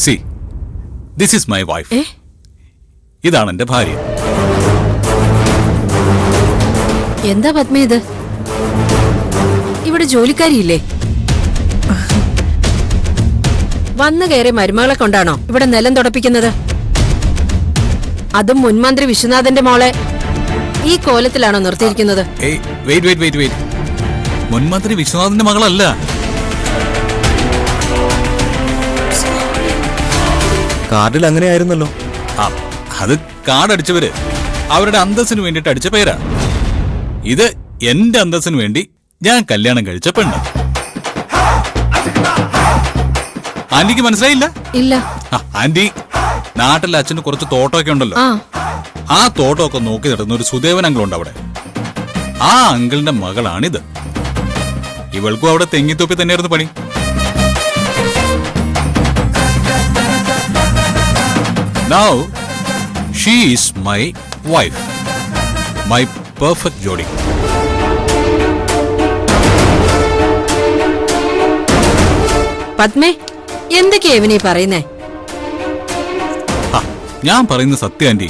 C, this is my wife. ഇതാണ് എന്റെ ഭാര്യ. എന്താ പത്മ ഇത്? ഇവിടെ ജോലിക്കാരിയില്ലേ? വന്നു കയറി മരുമകളെ കൊണ്ടാണോ ഇവിടെ നിലം തുടപ്പിക്കുന്നത്? അതും മുൻമന്ത്രി വിശ്വനാഥന്റെ മോളെ ഈ കോലത്തിലാണോ നിർത്തിയിരിക്കുന്നത്? മുൻമന്ത്രി വിശ്വനാഥന്റെ മകളല്ല. കാർഡിൽ അങ്ങനെയായിരുന്നല്ലോ. അത് കാർഡ് അടിച്ചവര് അവരുടെ അന്തസ്സിന് വേണ്ടിട്ട് അടിച്ച പേരാ. ഇത് എന്റെ അന്തസ്സിന് വേണ്ടി ഞാൻ കല്യാണം കഴിച്ച പെണ്ണ്. ആന്റിക്ക് മനസ്സിലായില്ല? ഇല്ല. ആന്റി, നാട്ടിലെ അച്ഛന് കുറച്ച് തോട്ടമൊക്കെ ഉണ്ടല്ലോ. ആ തോട്ടമൊക്കെ നോക്കി നടന്ന ഒരു സുദേവൻ അങ്കിളുണ്ട് അവിടെ. ആ അങ്കിളിന്റെ മകളാണിത്. ഇവൾക്കും അവിടെ തെങ്ങിത്തൊപ്പി തന്നെയായിരുന്നു പണി. Now she is my wife, my perfect jodi. പത്മേ, എന്തൊക്കെയാ ഇവനീ പറയുന്നേ? ഞാൻ പറയുന്ന സത്യം ആന്റി.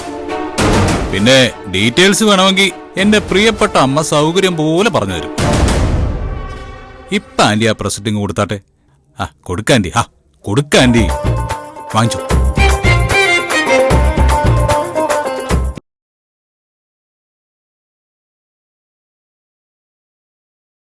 പിന്നെ ഡീറ്റെയിൽസ് വേണമെങ്കിൽ എന്റെ പ്രിയപ്പെട്ട അമ്മ സൗകര്യം പോലെ പറഞ്ഞു തരും. ഇപ്പൊ ആന്റി ആ പ്രസിഡിങ് കൊടുത്താട്ടെ. കൊടുക്കാന്റി, കൊടുക്കാന്റി വാങ്ങിച്ചോ.